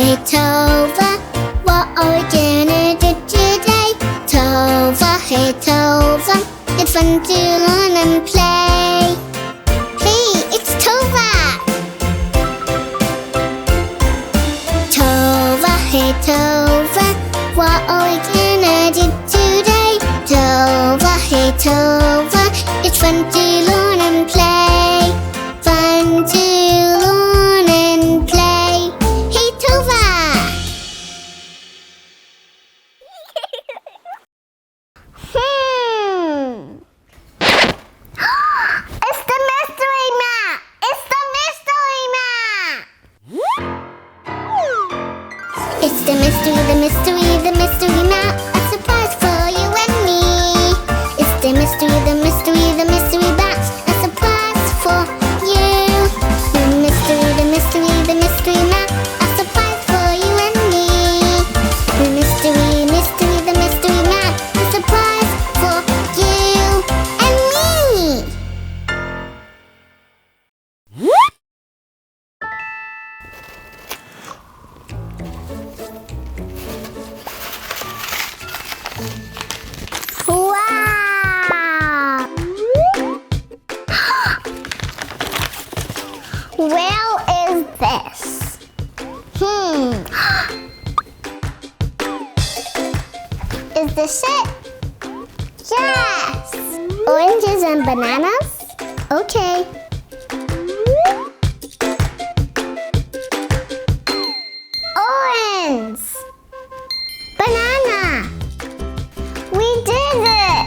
Hey Tova, what are we gonna do today? Tova, hey Tova, it's fun to learn and play. Hey, it's Tova! Tova, hey Tova, what are we gonna do today? Tova, hey Tova, it's fun to learn and play. Fun to learn and play. Hey Tova! It's the mystery map! It's the mystery map! It's the mystery map. A surprise for you and me. It's the mystery map. A surprise for you. The mystery map. A surprise for you and me. The mystery map. A surprise for you and me. Wow! Where is this? Is this it? Yes! Oranges and bananas? Okay. Orange! Banana! We did it!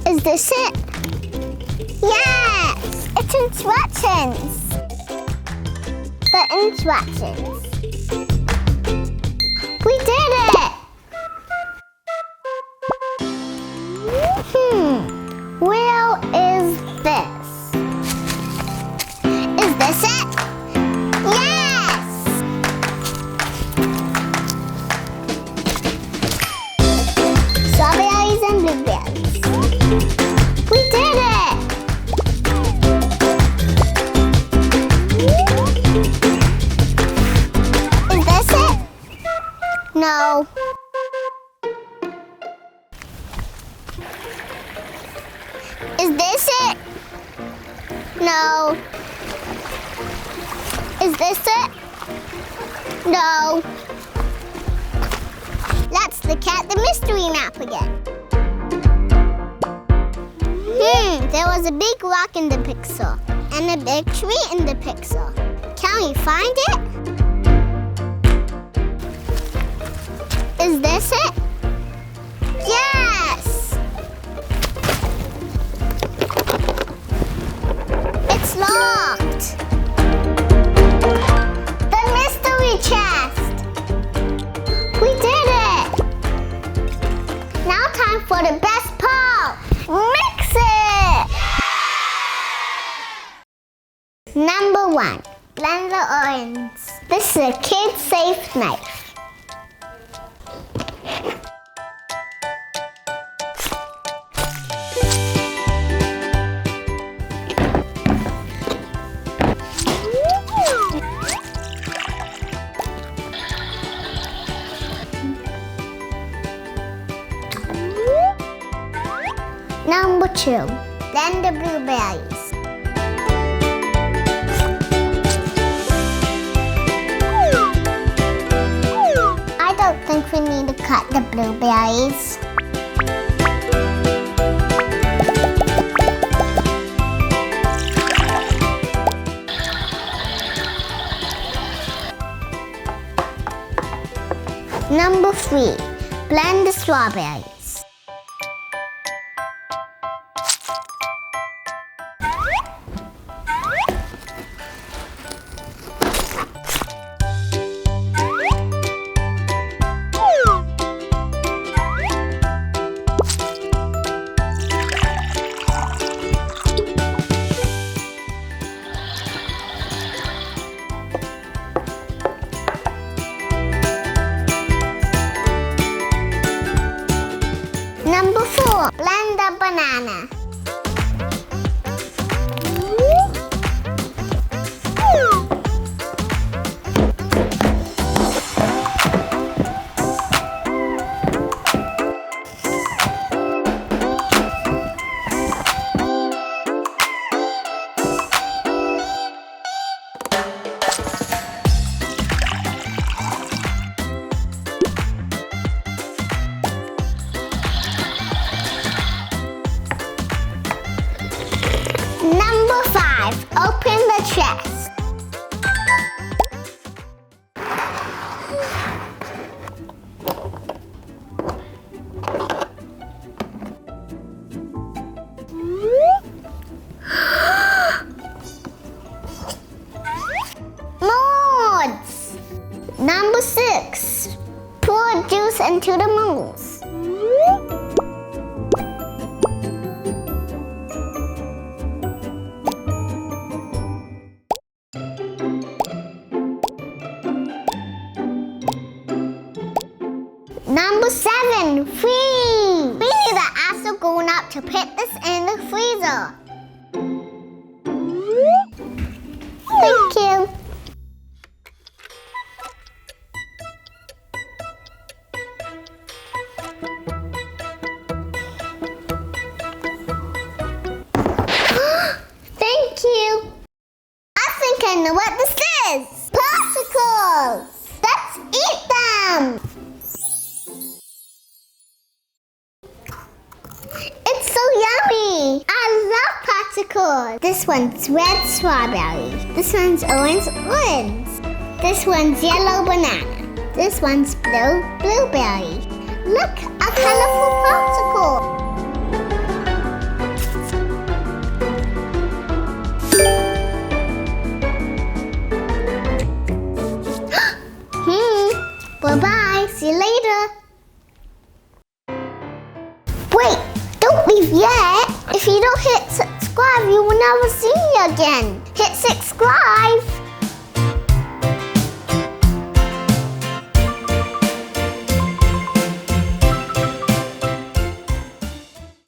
Is this it? Yes! It's instructions! The instructions. We did it! Where is this? Is this it? Yes! Strawberries and blueberries. We did it! Is this it? No. Is this it? No. Is this it? No. Let's look at the mystery map again. There was a big rock in the pixel and a big tree in the pixel. Can we find it? Is this it? Yes! It's locked. The mystery chest. We did it. Now time for the best part. Mix it. Number 1. Blend the orange. This is a kid-safe knife. Number 2. Blend the blueberries. I don't think we need to cut the blueberries. Number 3. Blend the strawberries. 5. Open the chest. Molds! Number 6. Pour juice into the molds. Number 7. Freeze! We need to ask the grown-up to put this in the freezer. Thank you. Thank you. I think I know what this is. Popsicles! Let's eat them! It's so yummy! I love popsicles! This one's red strawberry. This one's orange. This one's yellow banana. This one's blue blueberry. Look, a colorful popsicle! Bye-bye. See you later. Wait, don't leave yet. If you don't hit subscribe, you will never see me again. Hit subscribe.